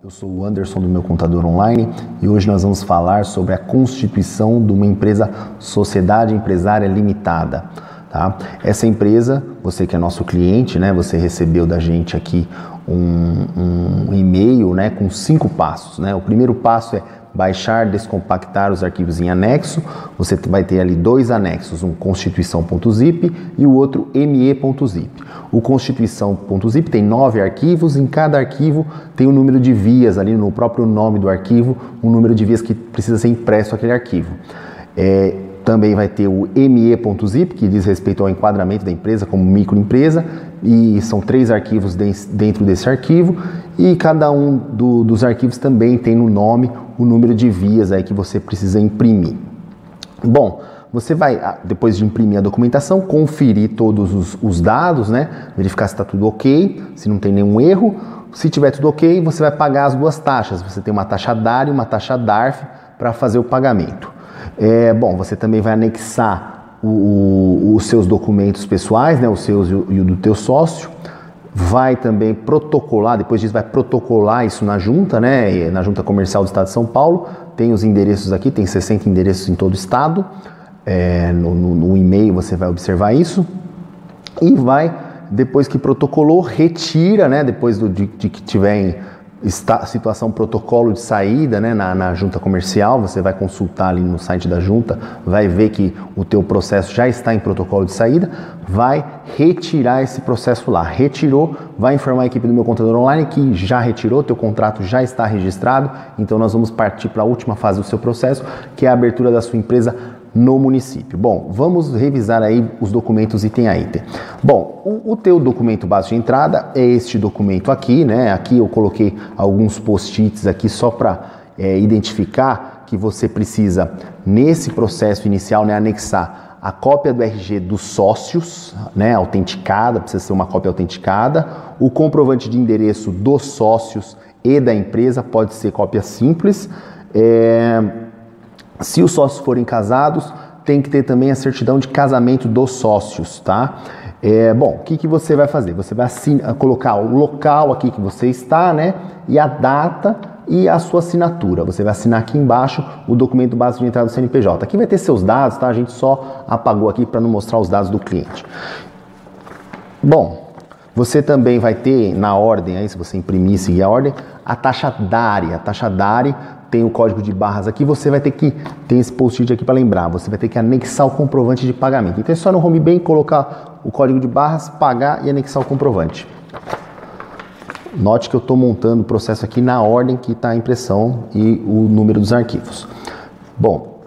Eu sou o Anderson do Meu Contador Online e hoje nós vamos falar sobre a constituição de uma empresa Sociedade Empresária Limitada. Tá? Essa empresa, você que é nosso cliente, né, você recebeu da gente aqui um e-mail, né, com 5 passos. Né? O primeiro passo é baixar, descompactar os arquivos em anexo. Você vai ter ali 2 anexos, um constituição.zip e o outro me.zip. O constituição.zip tem 9 arquivos, em cada arquivo tem um número de vias ali no próprio nome do arquivo, um número de vias que precisa ser impresso aquele arquivo. Também vai ter o me.zip, que diz respeito ao enquadramento da empresa como microempresa, e são 3 arquivos dentro desse arquivo, e cada um dos arquivos também tem no nome o número de vias aí que você precisa imprimir. Bom, você vai, depois de imprimir a documentação, conferir todos os dados, né? Verificar se está tudo ok, se não tem nenhum erro. Se tiver tudo ok, você vai pagar as 2 taxas. Você tem uma taxa DARF e uma taxa DARF para fazer o pagamento. Bom, você também vai anexar os seus documentos pessoais, né, os seus e o do teu sócio. Vai também protocolar, depois disso vai protocolar isso na junta, né, na junta comercial do estado de São Paulo. Tem os endereços aqui, tem 60 endereços em todo o estado. No e-mail você vai observar isso. E vai, depois que protocolou, retira, né, depois de que tiver situação protocolo de saída, né, na junta comercial, você vai consultar ali no site da junta, vai ver que o teu processo já está em protocolo de saída, vai retirar esse processo lá. Retirou, vai informar a equipe do Meu Contador Online que já retirou, teu contrato já está registrado, então nós vamos partir para a última fase do seu processo, que é a abertura da sua empresa no município. Bom, vamos revisar aí os documentos item a item. Bom, o teu documento básico de entrada é este documento aqui, né? Aqui eu coloquei alguns post-its aqui só para identificar que você precisa, nesse processo inicial, né, anexar a cópia do RG dos sócios, né, autenticada, precisa ser uma cópia autenticada, o comprovante de endereço dos sócios e da empresa, pode ser cópia simples. Se os sócios forem casados, tem que ter também a certidão de casamento dos sócios, tá? Bom, o que você vai fazer? Você vai colocar o local aqui que você está, né? E a data e a sua assinatura. Você vai assinar aqui embaixo o documento básico de entrada do CNPJ. Aqui vai ter seus dados, tá? A gente só apagou aqui para não mostrar os dados do cliente. Bom, você também vai ter na ordem, aí, se você imprimir e seguir a ordem, a taxa DARI. A taxa DARI tem o código de barras aqui, você vai ter que, tem esse post-it aqui para lembrar, você vai ter que anexar o comprovante de pagamento. Então é só no Home Bank colocar o código de barras, pagar e anexar o comprovante. Note que eu estou montando o processo aqui na ordem que está a impressão e o número dos arquivos. Bom,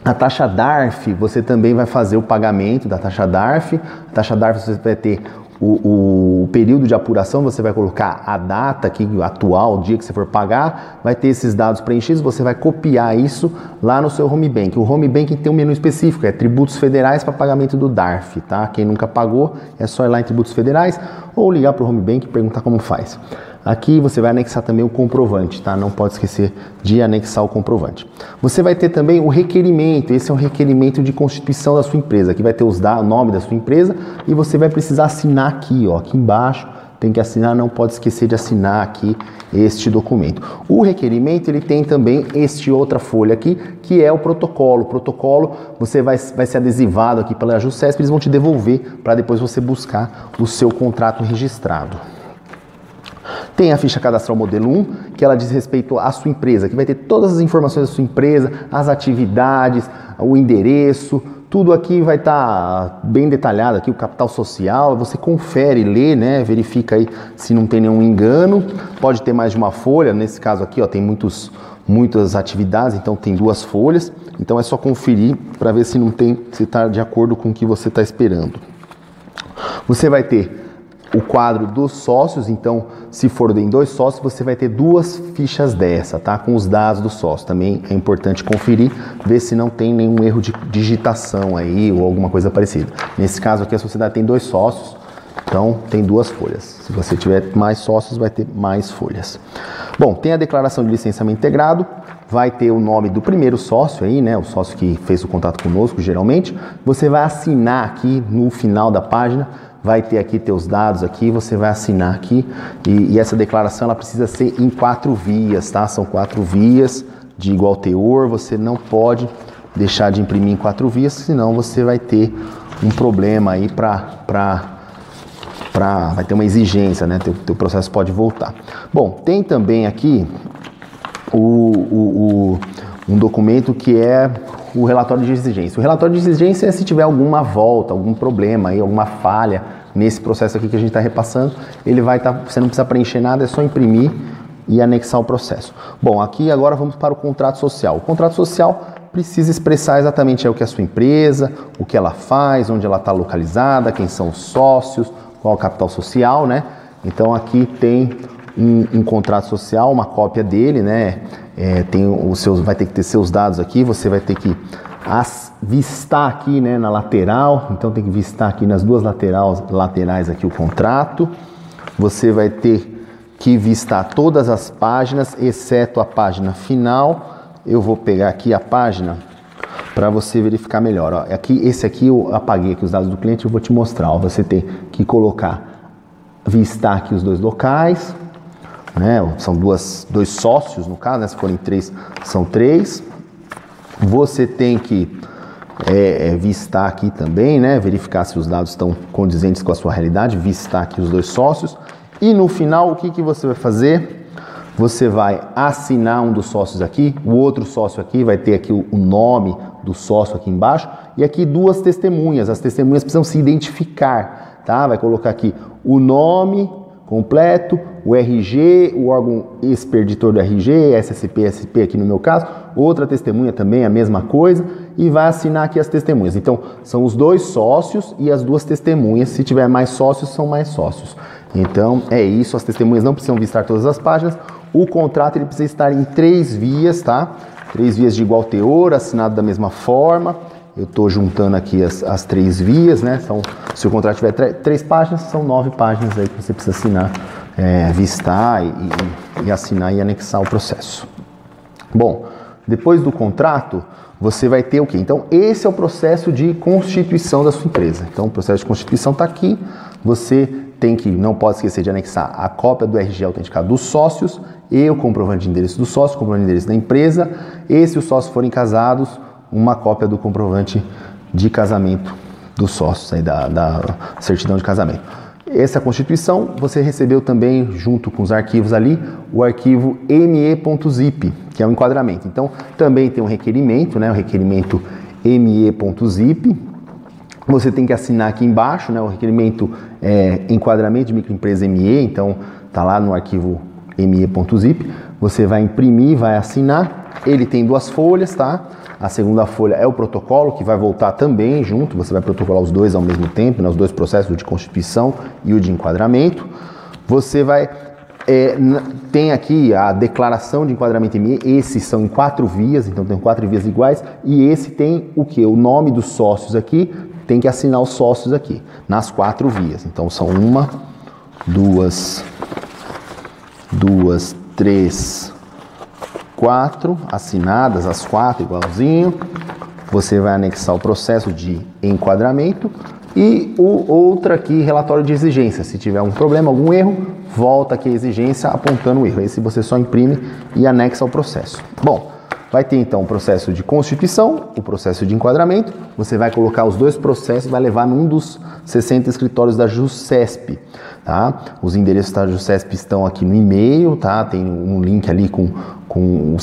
a taxa DARF, você também vai fazer o pagamento da taxa DARF. A taxa DARF você vai ter o período de apuração, você vai colocar a data aqui, atual, o dia que você for pagar, vai ter esses dados preenchidos, você vai copiar isso lá no seu Home Bank. O Home Bank tem um menu específico, é tributos federais para pagamento do DARF, tá? Quem nunca pagou, é só ir lá em tributos federais ou ligar para o Home Bank e perguntar como faz. Aqui você vai anexar também o comprovante, tá? Não pode esquecer de anexar o comprovante. Você vai ter também o requerimento, esse é um requerimento de constituição da sua empresa, que vai ter o nome da sua empresa e você vai precisar assinar aqui, ó, aqui embaixo, tem que assinar, não pode esquecer de assinar aqui este documento. O requerimento, ele tem também outra folha aqui, que é o protocolo. O protocolo, você vai ser adesivado aqui pela Jusesp, eles vão te devolver para depois você buscar o seu contrato registrado. Tem a ficha cadastral modelo 1, que ela diz respeito à sua empresa, que vai ter todas as informações da sua empresa, as atividades, o endereço, tudo aqui vai estar bem detalhado aqui, o capital social, você confere, lê, né, verifica aí se não tem nenhum engano, pode ter mais de uma folha, nesse caso aqui, ó, tem muitas atividades, então tem 2 folhas, então é só conferir para ver se não tem, se está de acordo com o que você está esperando. Você vai ter o quadro dos sócios, então se for em 2 sócios, você vai ter 2 fichas dessa, tá? Com os dados do sócio. Também é importante conferir, ver se não tem nenhum erro de digitação aí ou alguma coisa parecida. Nesse caso aqui a sociedade tem 2 sócios, então tem 2 folhas. Se você tiver mais sócios, vai ter mais folhas. Bom, tem a declaração de licenciamento integrado, vai ter o nome do primeiro sócio aí, né? O sócio que fez o contato conosco, geralmente. Você vai assinar aqui no final da página, vai ter aqui teus dados aqui, você vai assinar aqui e essa declaração ela precisa ser em 4 vias, tá? São 4 vias de igual teor, você não pode deixar de imprimir em 4 vias, senão você vai ter um problema aí vai ter uma exigência, né? Teu processo pode voltar. Bom, tem também aqui um documento que é o relatório de exigência. O relatório de exigência é se tiver alguma volta, algum problema, aí, alguma falha nesse processo aqui que a gente está repassando, ele vai estar, você não precisa preencher nada, é só imprimir e anexar o processo. Bom, aqui agora vamos para o contrato social. O contrato social precisa expressar exatamente o que é a sua empresa, o que ela faz, onde ela está localizada, quem são os sócios, qual é o capital social, né? Então aqui tem um contrato social, uma cópia dele, né? Vai ter que ter seus dados aqui, você vai ter que vistar aqui, né, na lateral, então tem que vistar aqui nas 2 laterais aqui o contrato. Você vai ter que vistar todas as páginas, exceto a página final. Eu vou pegar aqui a página para você verificar melhor. Ó, esse aqui eu apaguei aqui os dados do cliente, eu vou te mostrar. Ó, você tem que vistar aqui os 2 locais, né? São 2 sócios no caso, né? Se forem 3, são 3. Você tem que vistar aqui também, né? Verificar se os dados estão condizentes com a sua realidade, vistar aqui os 2 sócios. E no final, o que você vai fazer? Você vai assinar um dos sócios aqui, o outro sócio aqui vai ter aqui o nome do sócio aqui embaixo e aqui 2 testemunhas. As testemunhas precisam se identificar, tá? Vai colocar aqui o nome completo, o RG, o órgão expeditor do RG, SSP, SP aqui no meu caso, outra testemunha também, a mesma coisa, e vai assinar aqui as testemunhas. Então, são os 2 sócios e as 2 testemunhas, se tiver mais sócios, são mais sócios. Então, é isso, as testemunhas não precisam vistar todas as páginas, o contrato ele precisa estar em 3 vias, tá? 3 vias de igual teor, assinado da mesma forma. Eu estou juntando aqui as 3 vias, né? Se o contrato tiver 3 páginas, são 9 páginas aí que você precisa assinar, vistar e assinar e anexar o processo. Bom, depois do contrato, você vai ter o quê? Então, esse é o processo de constituição da sua empresa. Então, o processo de constituição está aqui. Você não pode esquecer de anexar a cópia do RG autenticado dos sócios e o comprovante de endereço do sócio, o comprovante de endereço da empresa. E se os sócios forem casados, uma cópia do comprovante de casamento dos sócios, aí da certidão de casamento. Essa constituição, você recebeu também, junto com os arquivos ali, o arquivo me.zip, que é um enquadramento. Então, também tem um requerimento, né, o requerimento me.zip. Você tem que assinar aqui embaixo, né, o requerimento enquadramento de microempresa ME, então tá lá no arquivo me.zip. Você vai imprimir, vai assinar. Ele tem 2 folhas, tá? A segunda folha é o protocolo, que vai voltar também junto, você vai protocolar os 2 ao mesmo tempo, né, os 2 processos, o de constituição e o de enquadramento. Você vai, tem aqui a declaração de enquadramento ME, esses são em 4 vias, então tem 4 vias iguais, e esse tem o que? O nome dos sócios aqui, tem que assinar os sócios aqui, nas 4 vias. Então são 1, 2, 3, 4, assinadas as 4 igualzinho. Você vai anexar o processo de enquadramento e outra aqui, relatório de exigência. Se tiver um problema, algum erro, volta aqui a exigência apontando o erro. Esse você só imprime e anexa ao processo. Bom, vai ter então o processo de constituição, o processo de enquadramento. Você vai colocar os 2 processos, vai levar num dos 60 escritórios da JUSCESP. Tá? Os endereços da JUSCESP estão aqui no e-mail, tá? Tem um link ali com um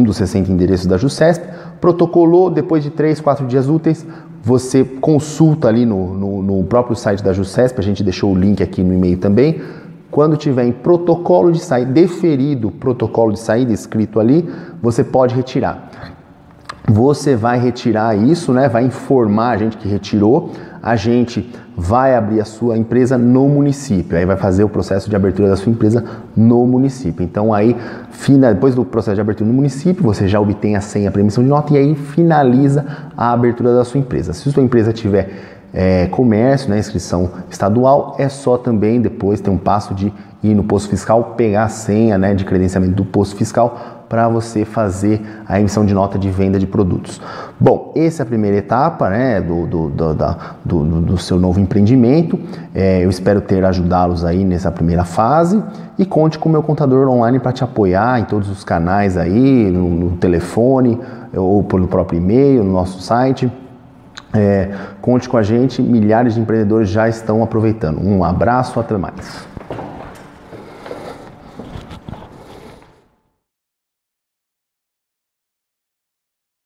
dos 60 endereços da JUSCESP. Protocolou, depois de 3, 4 dias úteis, você consulta ali no próprio site da JUSCESP, a gente deixou o link aqui no e-mail também. Quando tiver em protocolo de saída, deferido protocolo de saída escrito ali, você pode retirar. Você vai retirar isso, né? Vai informar a gente que retirou, a gente vai abrir a sua empresa no município, aí vai fazer o processo de abertura da sua empresa no município. Então aí, depois do processo de abertura no município, você já obtém a senha para emissão de nota e aí finaliza a abertura da sua empresa. Se sua empresa tiver comércio, né, inscrição estadual, é só também depois ter um passo de ir no posto fiscal, pegar a senha, né, de credenciamento do posto fiscal para você fazer a emissão de nota de venda de produtos. Bom, essa é a primeira etapa, né, do seu novo empreendimento. Eu espero ter ajudá-los aí nessa primeira fase e conte com o meu contador online para te apoiar em todos os canais aí, no telefone ou pelo próprio e-mail, no nosso site. Conte com a gente, milhares de empreendedores já estão aproveitando. Um abraço, até mais.